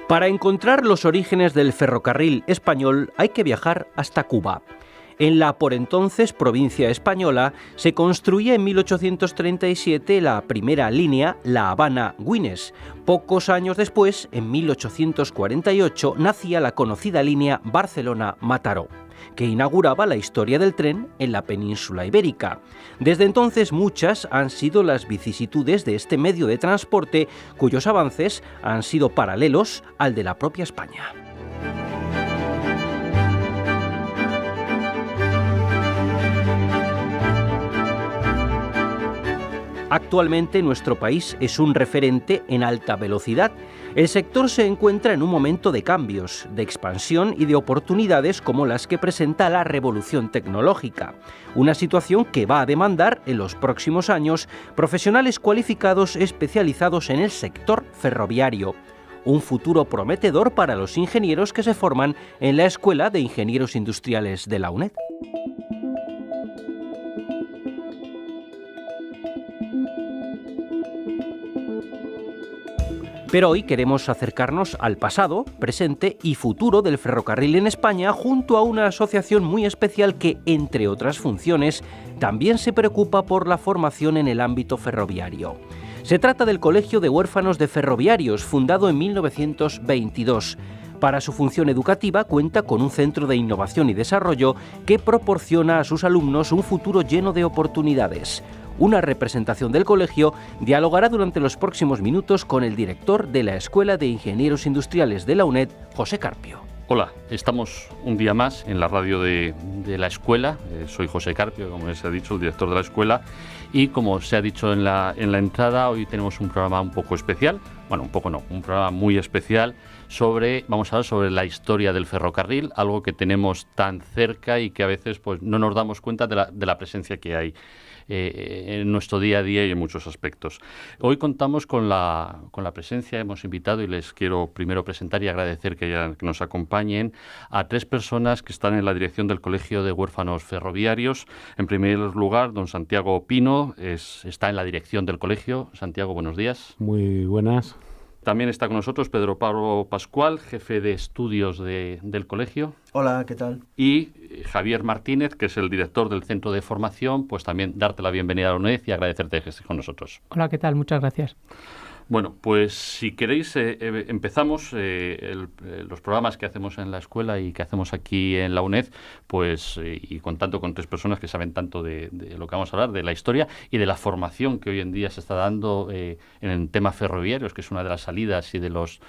Para encontrar los orígenes del ferrocarril español hay que viajar hasta Cuba. En la por entonces provincia española se construía en 1837 la primera línea La Habana-Güines. Pocos años después, en 1848, nacía la conocida línea Barcelona-Mataró, que inauguraba la historia del tren en la península ibérica. Desde entonces muchas han sido las vicisitudes de este medio de transporte, cuyos avances han sido paralelos al de la propia España. Actualmente nuestro país es un referente en alta velocidad. El sector se encuentra en un momento de cambios, de expansión y de oportunidades como las que presenta la revolución tecnológica. Una situación que va a demandar en los próximos años profesionales cualificados especializados en el sector ferroviario. Un futuro prometedor para los ingenieros que se forman en la Escuela de Ingenieros Industriales de la UNED. Pero hoy queremos acercarnos al pasado, presente y futuro del ferrocarril en España junto a una asociación muy especial que, entre otras funciones, también se preocupa por la formación en el ámbito ferroviario. Se trata del Colegio de Huérfanos de Ferroviarios, fundado en 1922. Para su función educativa cuenta con un centro de innovación y desarrollo que proporciona a sus alumnos un futuro lleno de oportunidades. Una representación del colegio dialogará durante los próximos minutos con el director de la Escuela de Ingenieros Industriales de la UNED, José Carpio. Hola, estamos un día más en la radio de la escuela. Soy José Carpio, como se ha dicho, el director de la escuela. Y como se ha dicho en la entrada, hoy tenemos un programa un poco especial. Bueno, un poco no, un programa muy especial vamos a hablar sobre la historia del ferrocarril, algo que tenemos tan cerca y que a veces pues no nos damos cuenta de la presencia que hay en nuestro día a día y en muchos aspectos. Hoy contamos con la presencia, hemos invitado y les quiero primero presentar y agradecer que nos acompañen a 3 personas que están en la dirección del Colegio de Huérfanos Ferroviarios. En primer lugar, don Santiago Pino está en la dirección del colegio. Santiago, buenos días. Muy buenas. También está con nosotros Pedro Pablo Pascual, jefe de estudios del colegio. Hola, ¿qué tal? Y Javier Martínez, que es el director del centro de formación, pues también darte la bienvenida a la UNED y agradecerte que estés con nosotros. Hola, ¿qué tal? Muchas gracias. Bueno, pues si queréis empezamos los programas que hacemos en la escuela y que hacemos aquí en la UNED, pues y contando con 3 personas que saben tanto de lo que vamos a hablar, de la historia y de la formación que hoy en día se está dando en el tema ferroviarios, que es una de las salidas y de los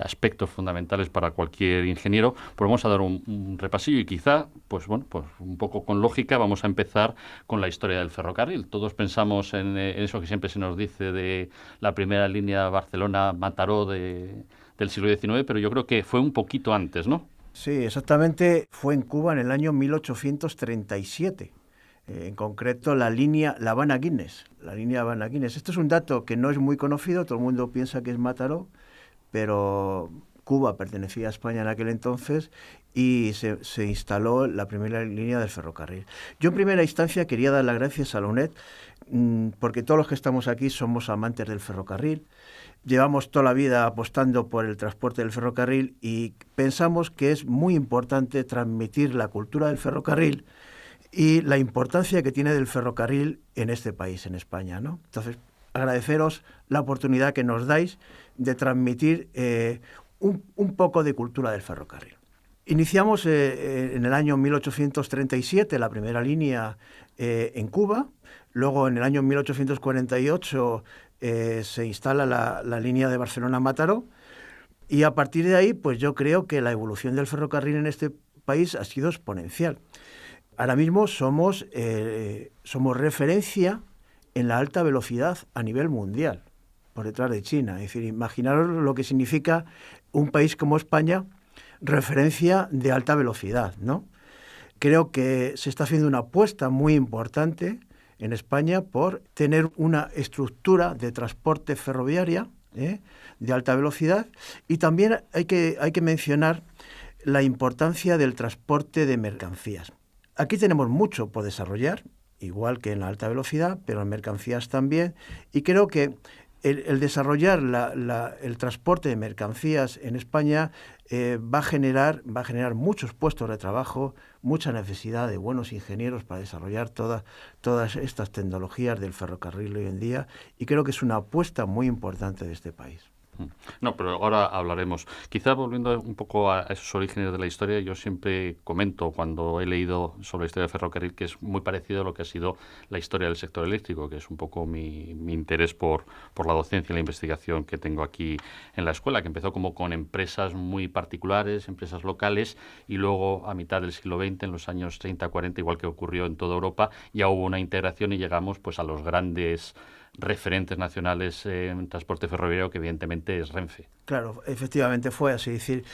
aspectos fundamentales para cualquier ingeniero. Pues vamos a dar un repasillo y quizá, pues bueno, pues un poco con lógica vamos a empezar con la historia del ferrocarril. Todos pensamos en eso que siempre se nos dice de la primera línea Barcelona-Mataró del siglo XIX, pero yo creo que fue un poquito antes, ¿no? Sí, exactamente. Fue en Cuba en el año 1837. En concreto, la línea La Habana-Güines. La línea Habana-Güines. Esto es un dato que no es muy conocido. Todo el mundo piensa que es Mataró, pero Cuba pertenecía a España en aquel entonces y se instaló la primera línea del ferrocarril. Yo en primera instancia quería dar las gracias a la UNED porque todos los que estamos aquí somos amantes del ferrocarril. Llevamos toda la vida apostando por el transporte del ferrocarril y pensamos que es muy importante transmitir la cultura del ferrocarril y la importancia que tiene del ferrocarril en este país, en España, ¿no? Entonces, agradeceros la oportunidad que nos dais de transmitir un poco de cultura del ferrocarril. Iniciamos en el año 1837 la primera línea en Cuba. Luego, en el año 1848, se instala la línea de Barcelona-Mataró. Y a partir de ahí, pues yo creo que la evolución del ferrocarril en este país ha sido exponencial. Ahora mismo somos referencia en la alta velocidad a nivel mundial, por detrás de China. Es decir, imaginaros lo que significa un país como España, referencia de alta velocidad, ¿no? Creo que se está haciendo una apuesta muy importante en España por tener una estructura de transporte ferroviaria de alta velocidad, y también hay que mencionar la importancia del transporte de mercancías. Aquí tenemos mucho por desarrollar, igual que en la alta velocidad, pero en mercancías también, y creo que el desarrollar el transporte de mercancías en España va a generar muchos puestos de trabajo, mucha necesidad de buenos ingenieros para desarrollar todas estas tecnologías del ferrocarril hoy en día, y creo que es una apuesta muy importante de este país. No, pero ahora hablaremos. Quizá volviendo un poco a esos orígenes de la historia, yo siempre comento cuando he leído sobre la historia del ferrocarril que es muy parecido a lo que ha sido la historia del sector eléctrico, que es un poco mi interés por la docencia y la investigación que tengo aquí en la escuela, que empezó como con empresas muy particulares, empresas locales, y luego a mitad del siglo XX, en los años 30-40, igual que ocurrió en toda Europa, ya hubo una integración y llegamos pues a los grandes referentes nacionales en transporte ferroviario, que evidentemente es Renfe. Claro, efectivamente fue así. Es decir,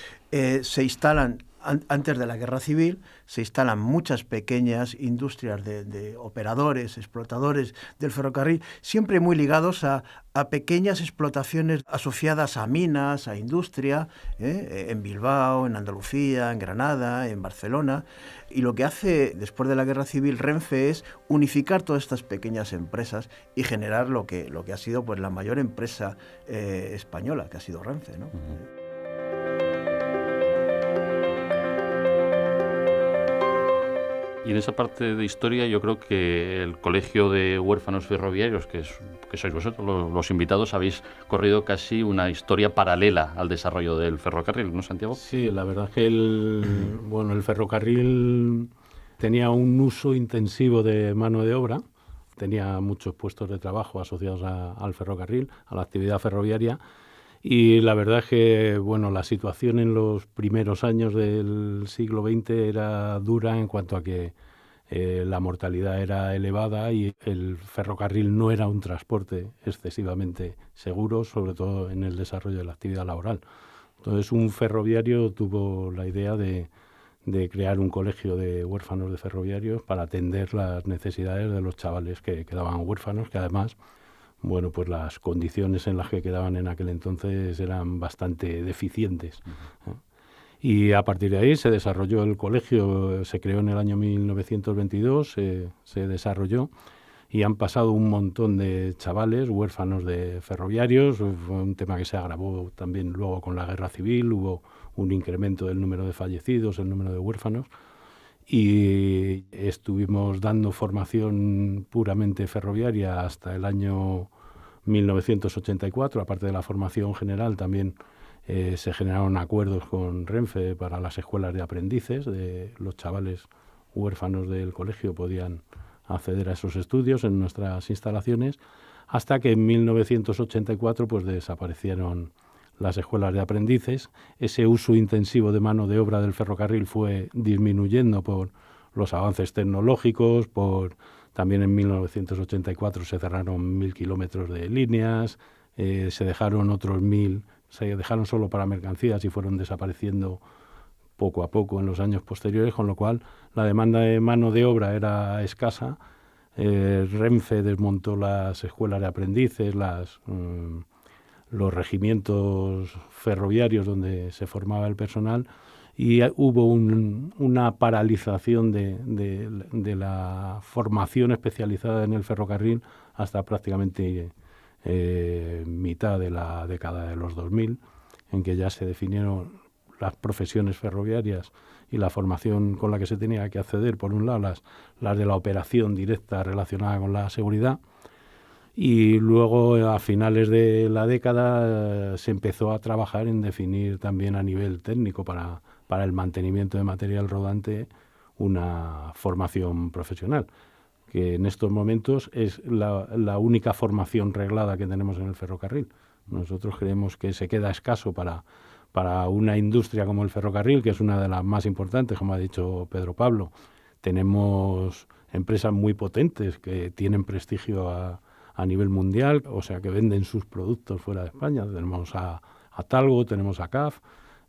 se instalan, antes de la Guerra Civil, se instalan muchas pequeñas industrias de operadores, explotadores del ferrocarril, siempre muy ligados a pequeñas explotaciones asociadas a minas, a industria, en Bilbao, en Andalucía, en Granada, en Barcelona. Y lo que hace después de la Guerra Civil Renfe es unificar todas estas pequeñas empresas y generar lo que ha sido pues la mayor empresa española, que ha sido Renfe, ¿no? Uh-huh. Y en esa parte de historia yo creo que el Colegio de Huérfanos Ferroviarios, que sois vosotros los invitados, habéis corrido casi una historia paralela al desarrollo del ferrocarril, ¿no, Santiago? Sí, la verdad es que el ferrocarril tenía un uso intensivo de mano de obra, tenía muchos puestos de trabajo asociados al ferrocarril, a la actividad ferroviaria. Y la verdad es que la situación en los primeros años del siglo XX era dura en cuanto a que la mortalidad era elevada y el ferrocarril no era un transporte excesivamente seguro, sobre todo en el desarrollo de la actividad laboral. Entonces un ferroviario tuvo la idea de crear un colegio de huérfanos de ferroviarios para atender las necesidades de los chavales que quedaban huérfanos, que además pues las condiciones en las que quedaban en aquel entonces eran bastante deficientes. Uh-huh. Y a partir de ahí se desarrolló el colegio, se creó en el año 1922, se desarrolló y han pasado un montón de chavales huérfanos de ferroviarios. Fue un tema que se agravó también luego con la Guerra Civil, hubo un incremento del número de fallecidos, el número de huérfanos. Y estuvimos dando formación puramente ferroviaria hasta el año 1984. Aparte de la formación general, también se generaron acuerdos con Renfe para las escuelas de aprendices. Los chavales huérfanos del colegio podían acceder a esos estudios en nuestras instalaciones, hasta que en 1984 pues desaparecieron las escuelas de aprendices. Ese uso intensivo de mano de obra del ferrocarril fue disminuyendo por los avances tecnológicos, también en 1984 se cerraron 1.000 kilómetros de líneas, se dejaron otros 1.000, se dejaron solo para mercancías y fueron desapareciendo poco a poco en los años posteriores, con lo cual la demanda de mano de obra era escasa. Renfe desmontó las escuelas de aprendices, los regimientos ferroviarios donde se formaba el personal, y hubo una paralización de la formación especializada en el ferrocarril hasta prácticamente mitad de la década de los 2000, en que ya se definieron las profesiones ferroviarias y la formación con la que se tenía que acceder. Por un lado, las de la operación directa relacionada con la seguridad, y luego a finales de la década se empezó a trabajar en definir también a nivel técnico para el mantenimiento de material rodante una formación profesional, que en estos momentos es la única formación reglada que tenemos en el ferrocarril. Nosotros creemos que se queda escaso para una industria como el ferrocarril, que es una de las más importantes, como ha dicho Pedro Pablo. Tenemos empresas muy potentes que tienen prestigio a nivel mundial, o sea, que venden sus productos fuera de España. Tenemos a Talgo, tenemos a CAF,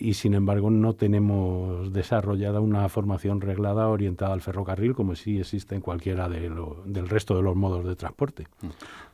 y sin embargo no tenemos desarrollada una formación reglada orientada al ferrocarril como sí existe en cualquiera del resto de los modos de transporte.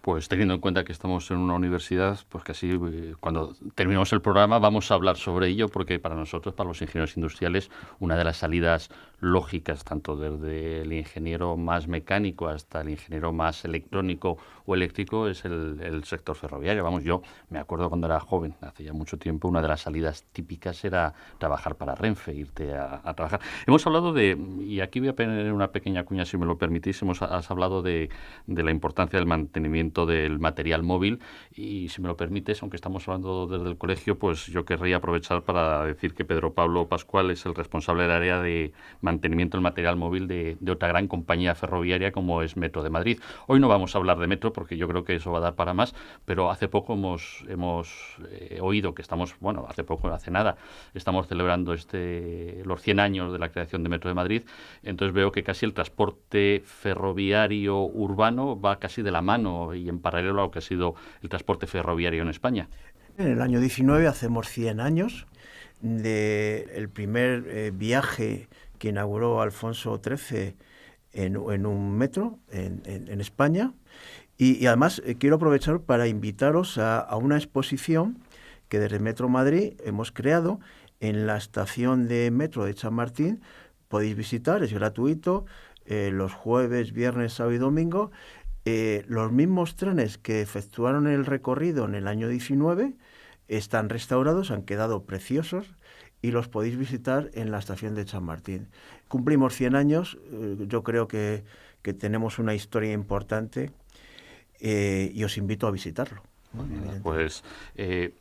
Pues teniendo en cuenta que estamos en una universidad, pues casi cuando terminemos el programa vamos a hablar sobre ello, porque para nosotros, para los ingenieros industriales, una de las salidas lógicas, tanto desde el ingeniero más mecánico hasta el ingeniero más electrónico o eléctrico, es el sector ferroviario. Vamos, yo me acuerdo cuando era joven, hace ya mucho tiempo, una de las salidas típicas era trabajar para Renfe, irte a trabajar. Hemos hablado y aquí voy a poner una pequeña cuña si me lo permitís, has hablado de la importancia del mantenimiento del material móvil y si me lo permites, aunque estamos hablando desde el colegio, pues yo querría aprovechar para decir que Pedro Pablo Pascual es el responsable del área de mantenimiento del material móvil de otra gran compañía ferroviaria como es Metro de Madrid. Hoy no vamos a hablar de Metro porque yo creo que eso va a dar para más, pero hace poco hemos oído que hace nada, estamos celebrando los 100 años de la creación de Metro de Madrid, entonces veo que casi el transporte ferroviario urbano va casi de la mano y en paralelo a lo que ha sido el transporte ferroviario en España. En el año 19 hacemos 100 años del primer viaje que inauguró Alfonso XIII en un metro en España. Y además quiero aprovechar para invitaros a una exposición que desde Metro Madrid hemos creado en la estación de metro de Chamartín. Podéis visitar, es gratuito, los jueves, viernes, sábado y domingo. Los mismos trenes que efectuaron el recorrido en el año 19 están restaurados, han quedado preciosos y los podéis visitar en la estación de Chamartín. Cumplimos 100 años, yo creo que tenemos una historia importante y os invito a visitarlo. Pues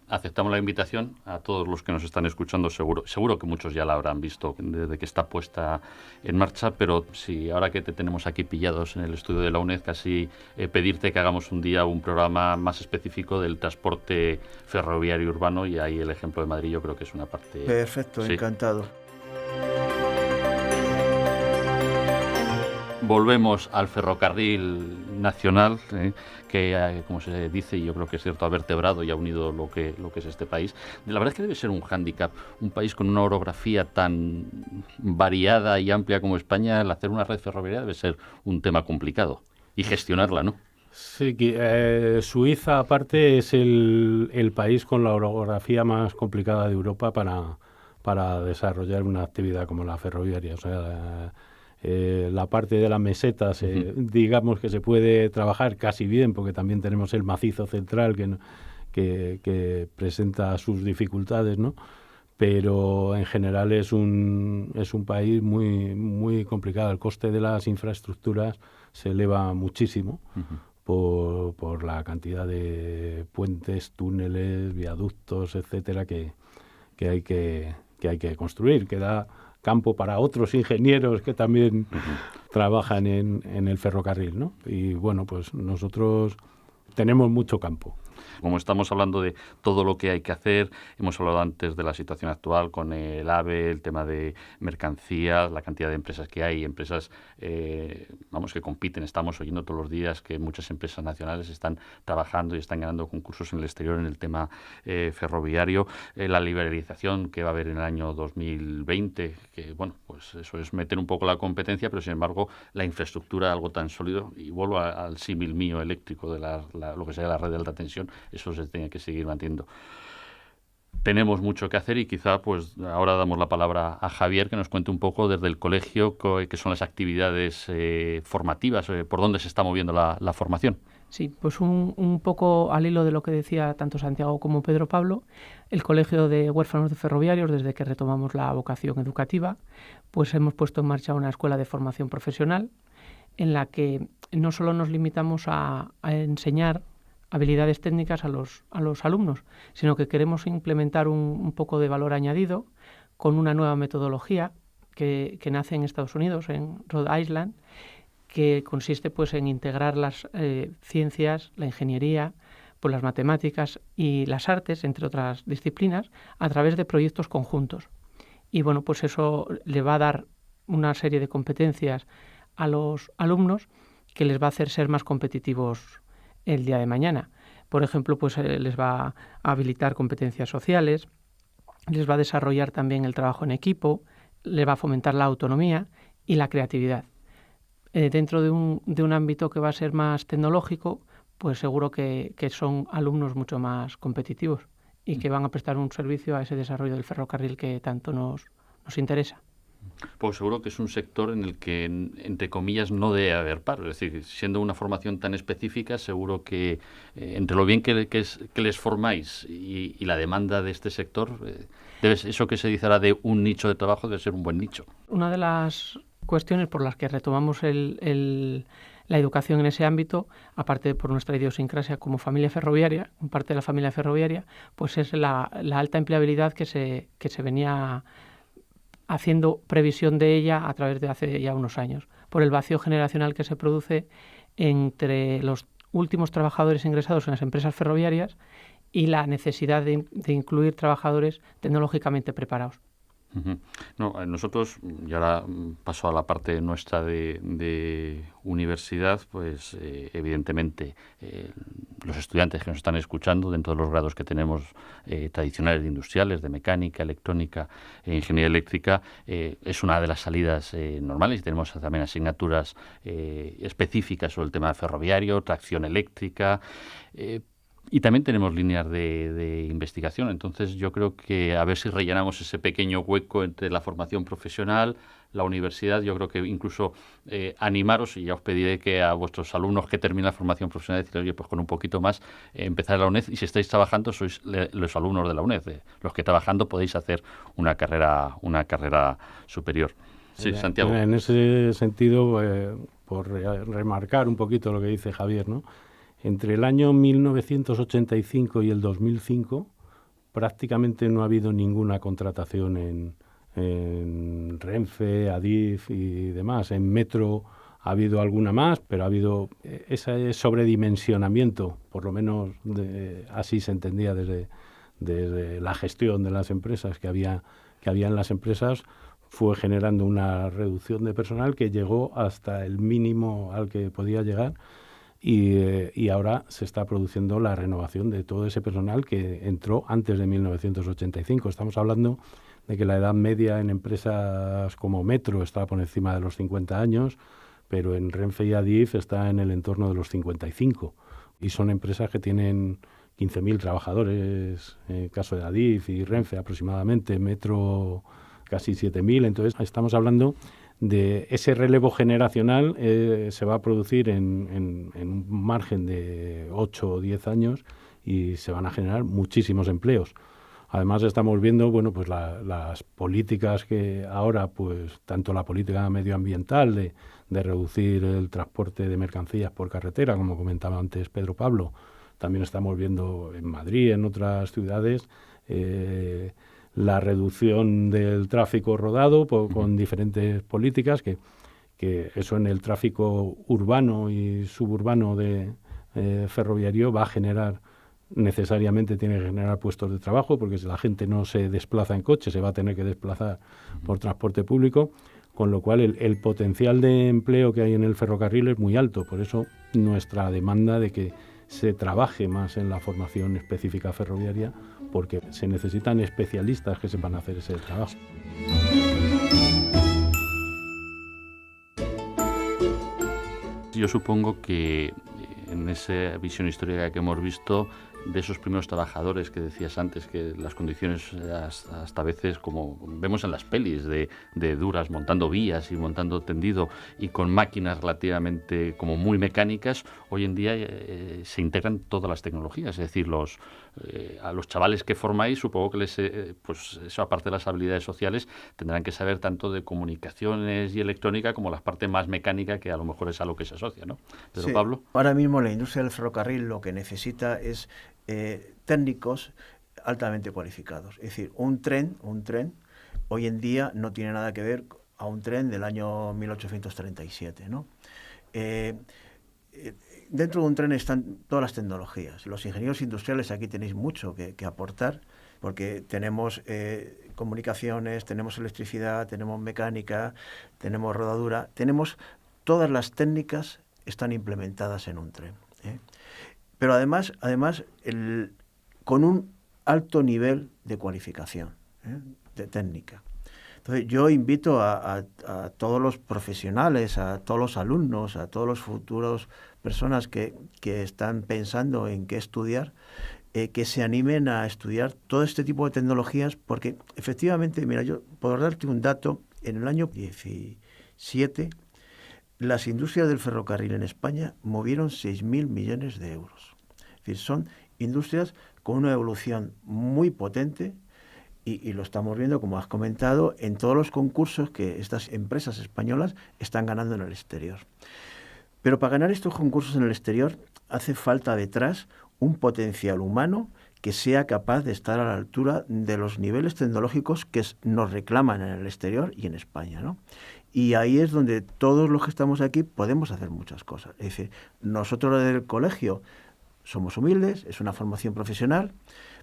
aceptamos la invitación a todos los que nos están escuchando, seguro que muchos ya la habrán visto desde que está puesta en marcha, pero si ahora que te tenemos aquí pillados en el estudio de la UNED, casi pedirte que hagamos un día un programa más específico del transporte ferroviario urbano, y ahí el ejemplo de Madrid yo creo que es una parte... Perfecto, sí. Encantado. Volvemos al ferrocarril nacional, que, como se dice, y yo creo que es cierto, ha vertebrado y ha unido lo que es este país. La verdad es que debe ser un hándicap, un país con una orografía tan variada y amplia como España, el hacer una red ferroviaria debe ser un tema complicado, y gestionarla, ¿no? Sí, Suiza aparte es el país con la orografía más complicada de Europa para desarrollar una actividad como la ferroviaria. O sea, la parte de las mesetas, digamos que se puede trabajar casi bien, porque también tenemos el macizo central que presenta sus dificultades, ¿no? Pero en general es un país muy, muy complicado. El coste de las infraestructuras se eleva muchísimo por la cantidad de puentes, túneles, viaductos, etcétera, que hay que construir, que da campo para otros ingenieros que también trabajan en el ferrocarril, ¿no? Y bueno, pues nosotros tenemos mucho campo. Como estamos hablando de todo lo que hay que hacer, hemos hablado antes de la situación actual con el AVE, el tema de mercancías, la cantidad de empresas que hay, empresas que compiten. Estamos oyendo todos los días que muchas empresas nacionales están trabajando y están ganando concursos en el exterior en el tema ferroviario, la liberalización que va a haber en el año 2020, que bueno, pues eso es meter un poco la competencia, pero sin embargo la infraestructura, algo tan sólido, y vuelvo al símil mío eléctrico de lo que sería la red de alta tensión, eso se tiene que seguir manteniendo. Tenemos mucho que hacer y quizá pues ahora damos la palabra a Javier, que nos cuente un poco desde el colegio qué son las actividades formativas, por dónde se está moviendo la formación. Sí, pues un poco al hilo de lo que decía tanto Santiago como Pedro Pablo, el Colegio de Huérfanos de Ferroviarios, desde que retomamos la vocación educativa, pues hemos puesto en marcha una escuela de formación profesional en la que no solo nos limitamos a enseñar habilidades técnicas a los alumnos, sino que queremos implementar un poco de valor añadido con una nueva metodología que nace en Estados Unidos, en Rhode Island, que consiste pues en integrar las ciencias, la ingeniería, pues las matemáticas y las artes, entre otras disciplinas, a través de proyectos conjuntos. Y bueno, pues eso le va a dar una serie de competencias a los alumnos que les va a hacer ser más competitivos el día de mañana. Por ejemplo, pues les va a habilitar competencias sociales, les va a desarrollar también el trabajo en equipo, les va a fomentar la autonomía y la creatividad. Dentro de un ámbito que va a ser más tecnológico, pues seguro que son alumnos mucho más competitivos y que van a prestar un servicio a ese desarrollo del ferrocarril que tanto nos interesa. Pues seguro que es un sector en el que, entre comillas, no debe haber paro. Es decir, siendo una formación tan específica, seguro que entre lo bien que les formáis y la demanda de este sector, eso que se dice ahora de un nicho de trabajo debe ser un buen nicho. Una de las cuestiones por las que retomamos la educación en ese ámbito, aparte por nuestra idiosincrasia como familia ferroviaria, parte de la familia ferroviaria, pues es la alta empleabilidad que se venía haciendo previsión de ella a través de hace ya unos años, por el vacío generacional que se produce entre los últimos trabajadores ingresados en las empresas ferroviarias y la necesidad de incluir trabajadores tecnológicamente preparados. No, nosotros, y ahora paso a la parte nuestra de universidad, pues evidentemente los estudiantes que nos están escuchando dentro de los grados que tenemos tradicionales de industriales, de mecánica, electrónica e ingeniería eléctrica, es una de las salidas normales, y tenemos también asignaturas específicas sobre el tema ferroviario, tracción eléctrica, y también tenemos líneas de investigación. Entonces yo creo que a ver si rellenamos ese pequeño hueco entre la formación profesional, la universidad. Yo creo que incluso animaros, y ya os pediré que a vuestros alumnos que terminen la formación profesional decirles, oye, pues con un poquito más empezar la UNED, y si estáis trabajando sois los alumnos de la UNED. Los que trabajando podéis hacer una carrera superior. Sí, Santiago. En ese sentido, por remarcar un poquito lo que dice Javier, ¿no? Entre el año 1985 y el 2005 prácticamente no ha habido ninguna contratación en Renfe, Adif y demás. En Metro ha habido alguna más, pero ha habido ese sobredimensionamiento, por lo menos así se entendía desde la gestión de las empresas que había en las empresas, fue generando una reducción de personal que llegó hasta el mínimo al que podía llegar. Y ahora se está produciendo la renovación de todo ese personal que entró antes de 1985. Estamos hablando de que la edad media en empresas como Metro está por encima de los 50 años, pero en Renfe y Adif está en el entorno de los 55. Y son empresas que tienen 15.000 trabajadores, en el caso de Adif y Renfe aproximadamente, Metro casi 7.000. Entonces estamos hablando de ese relevo generacional se va a producir en un margen de 8 o 10 años y se van a generar muchísimos empleos. Además estamos viendo pues las políticas que ahora, pues tanto la política medioambiental de reducir el transporte de mercancías por carretera, como comentaba antes Pedro Pablo, también estamos viendo en Madrid, en otras ciudades, la reducción del tráfico rodado con diferentes políticas, que eso en el tráfico urbano y suburbano de ferroviario va a generar, necesariamente tiene que generar puestos de trabajo, porque si la gente no se desplaza en coche, se va a tener que desplazar por transporte público, con lo cual el potencial de empleo que hay en el ferrocarril es muy alto. Por eso nuestra demanda de que se trabaje más en la formación específica ferroviaria, porque se necesitan especialistas que sepan hacer ese trabajo. Yo supongo que en esa visión histórica que hemos visto, de esos primeros trabajadores que decías antes, que las condiciones hasta veces, como vemos en las pelis, de duras, montando vías y montando tendido y con máquinas relativamente como muy mecánicas, hoy en día se integran todas las tecnologías. Es decir, a los chavales que formáis, supongo que pues eso, aparte de las habilidades sociales, tendrán que saber tanto de comunicaciones y electrónica como la parte más mecánica, que a lo mejor es a lo que se asocia, ¿no? Pedro Pablo. Ahora mismo la industria del ferrocarril lo que necesita es técnicos altamente cualificados. Es decir, un tren hoy en día no tiene nada que ver a un tren del año 1837, ¿no? Dentro de un tren están todas las tecnologías. Los ingenieros industriales aquí tenéis mucho que aportar, porque tenemos comunicaciones, tenemos electricidad, tenemos mecánica, tenemos rodadura, tenemos todas las técnicas están implementadas en un tren, ¿eh? Pero además con un alto nivel de cualificación. de técnica. Entonces yo invito a todos los profesionales, a todos los alumnos, a todos los futuros personas que están pensando en qué estudiar, que se animen a estudiar todo este tipo de tecnologías, porque efectivamente, mira, yo por darte un dato, en el año 17 las industrias del ferrocarril en España movieron 6.000 millones de euros. Es decir, son industrias con una evolución muy potente y lo estamos viendo, como has comentado, en todos los concursos que estas empresas españolas están ganando en el exterior. Pero para ganar estos concursos en el exterior hace falta detrás un potencial humano que sea capaz de estar a la altura de los niveles tecnológicos que nos reclaman en el exterior y en España, ¿no? Y ahí es donde todos los que estamos aquí podemos hacer muchas cosas. Es decir, nosotros desde el colegio somos humildes, es una formación profesional,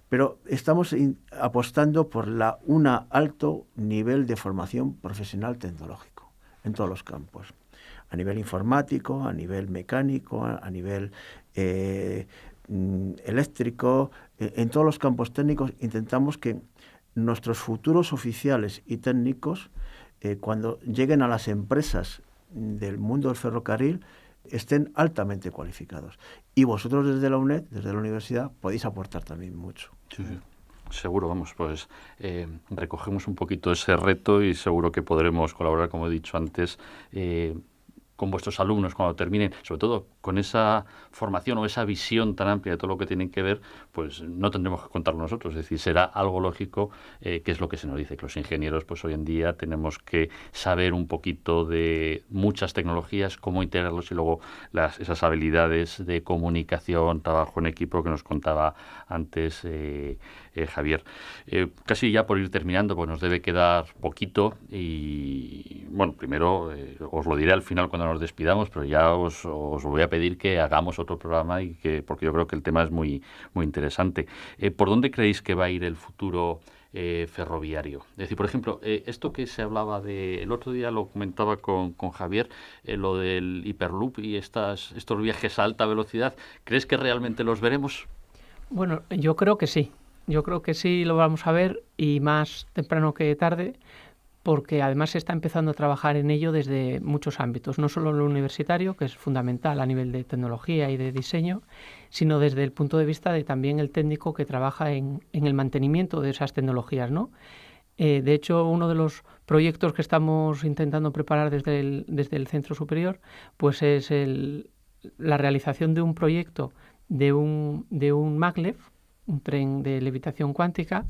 pero estamos apostando por un alto nivel de formación profesional tecnológico en todos los campos. A nivel informático, a nivel mecánico, a nivel eléctrico, en todos los campos técnicos intentamos que nuestros futuros oficiales y técnicos, cuando lleguen a las empresas del mundo del ferrocarril, estén altamente cualificados. Y vosotros desde la UNED, desde la universidad, podéis aportar también mucho. Sí. Seguro, vamos, pues recogemos un poquito ese reto y seguro que podremos colaborar, como he dicho antes, con vuestros alumnos cuando terminen, sobre todo con esa formación o esa visión tan amplia de todo lo que tienen que ver, pues no tendremos que contarlo nosotros, es decir, será algo lógico, que es lo que se nos dice, que los ingenieros pues hoy en día tenemos que saber un poquito de muchas tecnologías, cómo integrarlos y luego esas habilidades de comunicación, trabajo en equipo que nos contaba antes Javier. Casi ya por ir terminando, pues nos debe quedar poquito y bueno, primero os lo diré al final cuando nos despidamos, pero ya os voy a pedir que hagamos otro programa porque yo creo que el tema es muy, muy interesante. ¿Por dónde creéis que va a ir el futuro ferroviario? Es decir, por ejemplo, esto que se hablaba el otro día lo comentaba con Javier, lo del Hyperloop y estos viajes a alta velocidad, ¿crees que realmente los veremos? Bueno, yo creo que sí. Yo creo que sí lo vamos a ver y más temprano que tarde, porque además se está empezando a trabajar en ello desde muchos ámbitos, no solo lo universitario, que es fundamental a nivel de tecnología y de diseño, sino desde el punto de vista de también el técnico que trabaja en el mantenimiento de esas tecnologías, ¿no? De hecho, uno de los proyectos que estamos intentando preparar desde el Centro Superior, pues es la realización de un proyecto de un maglev, un tren de levitación cuántica,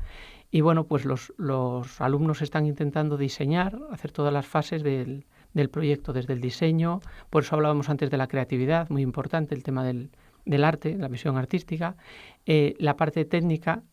y bueno, pues los alumnos están intentando diseñar, hacer todas las fases del proyecto, desde el diseño, por eso hablábamos antes de la creatividad, muy importante el tema del arte, la visión artística, la parte técnica,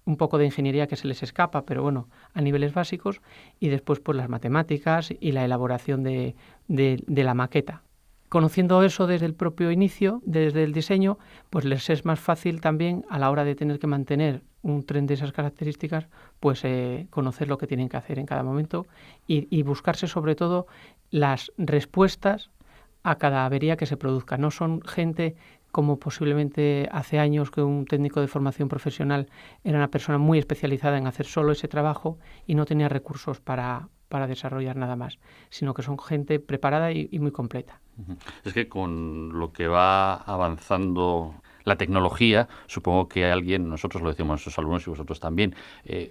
un poco de ingeniería que se les escapa, pero bueno, a niveles básicos, y después pues las matemáticas y la elaboración de la maqueta. Conociendo eso desde el propio inicio, desde el diseño, pues les es más fácil también a la hora de tener que mantener un tren de esas características, pues conocer lo que tienen que hacer en cada momento y buscarse sobre todo las respuestas a cada avería que se produzca. No son gente como posiblemente hace años que un técnico de formación profesional era una persona muy especializada en hacer solo ese trabajo y no tenía recursos para desarrollar nada más, sino que son gente preparada y muy completa. Es que con lo que va avanzando la tecnología, supongo que nosotros lo decimos a nuestros alumnos y vosotros también,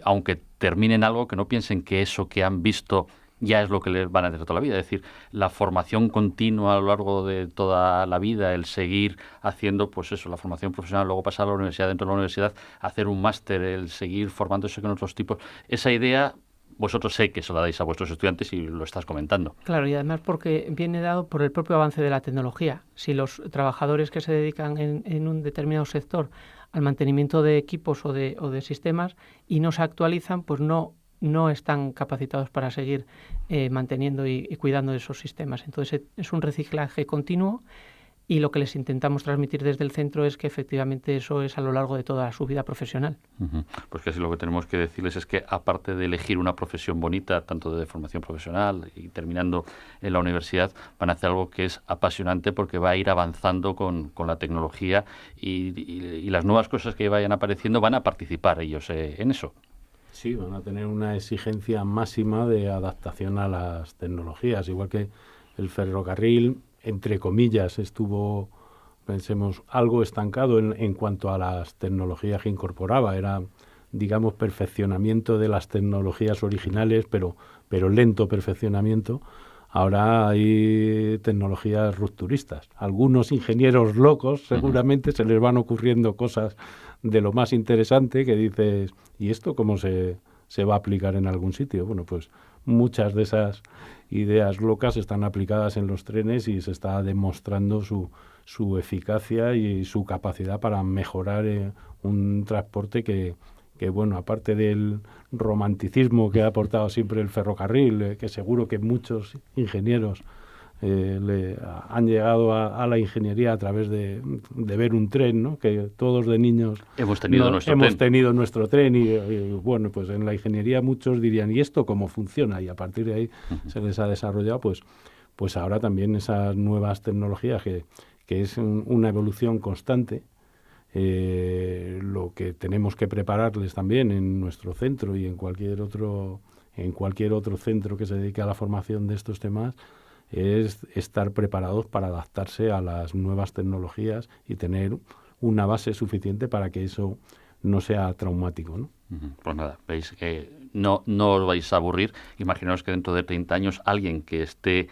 aunque terminen algo, que no piensen que eso que han visto ya es lo que les van a hacer toda la vida. Es decir, la formación continua a lo largo de toda la vida, el seguir haciendo, pues eso, la formación profesional, luego pasar a la universidad, dentro de la universidad, hacer un máster, el seguir formándose con otros tipos, esa idea vosotros sé que se la dais a vuestros estudiantes y lo estás comentando. Claro, y además porque viene dado por el propio avance de la tecnología. Si los trabajadores que se dedican en un determinado sector al mantenimiento de equipos o de sistemas y no se actualizan, pues no están capacitados para seguir manteniendo y cuidando de esos sistemas. Entonces es un reciclaje continuo y lo que les intentamos transmitir desde el centro es que efectivamente eso es a lo largo de toda su vida profesional. Pues casi lo que tenemos que decirles es que aparte de elegir una profesión bonita, tanto de formación profesional y terminando en la universidad, van a hacer algo que es apasionante porque va a ir avanzando con la tecnología y las nuevas cosas que vayan apareciendo van a participar ellos en eso. Sí, van a tener una exigencia máxima de adaptación a las tecnologías, igual que el ferrocarril, entre comillas, estuvo, pensemos, algo estancado en cuanto a las tecnologías que incorporaba. Era, digamos, perfeccionamiento de las tecnologías originales, pero lento perfeccionamiento. Ahora hay tecnologías rupturistas. Algunos ingenieros locos seguramente se les van ocurriendo cosas de lo más interesante que dices, ¿y esto cómo se va a aplicar en algún sitio? Bueno, pues muchas de esas ideas locas están aplicadas en los trenes y se está demostrando su eficacia y su capacidad para mejorar un transporte que, bueno, aparte del romanticismo que ha aportado siempre el ferrocarril, que seguro que muchos ingenieros le han llegado a la ingeniería a través de ver un tren, ¿no? Que todos de niños hemos tenido nuestro tren y bueno, pues en la ingeniería muchos dirían, ¿y esto cómo funciona? Y a partir de ahí se les ha desarrollado, pues ahora también esas nuevas tecnologías que es una evolución constante. Lo que tenemos que prepararles también en nuestro centro y en cualquier otro centro que se dedique a la formación de estos temas es estar preparados para adaptarse a las nuevas tecnologías y tener una base suficiente para que eso no sea traumático, ¿no? Pues nada, veis que no os vais a aburrir. Imaginaos que dentro de 30 años alguien que esté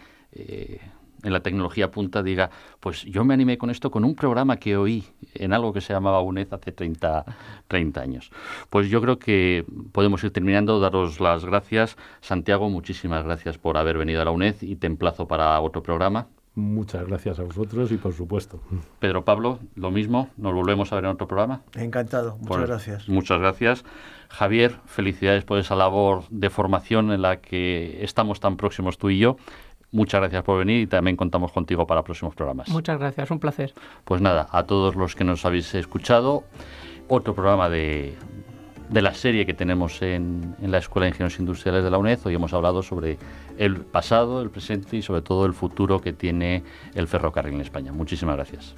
en la tecnología punta diga, pues yo me animé con esto con un programa que oí en algo que se llamaba UNED hace 30 años. Pues yo creo que podemos ir terminando. Daros las gracias. Santiago, muchísimas gracias por haber venido a la UNED y te emplazo para otro programa. Muchas gracias a vosotros y por supuesto. Pedro Pablo, lo mismo, nos volvemos a ver en otro programa. Encantado, muchas gracias. Muchas gracias. Javier, felicidades por esa labor de formación en la que estamos tan próximos tú y yo. Muchas gracias por venir y también contamos contigo para próximos programas. Muchas gracias, un placer. Pues nada, a todos los que nos habéis escuchado, otro programa de la serie que tenemos en la Escuela de Ingenieros Industriales de la UNED. Hoy hemos hablado sobre el pasado, el presente y sobre todo el futuro que tiene el ferrocarril en España. Muchísimas gracias.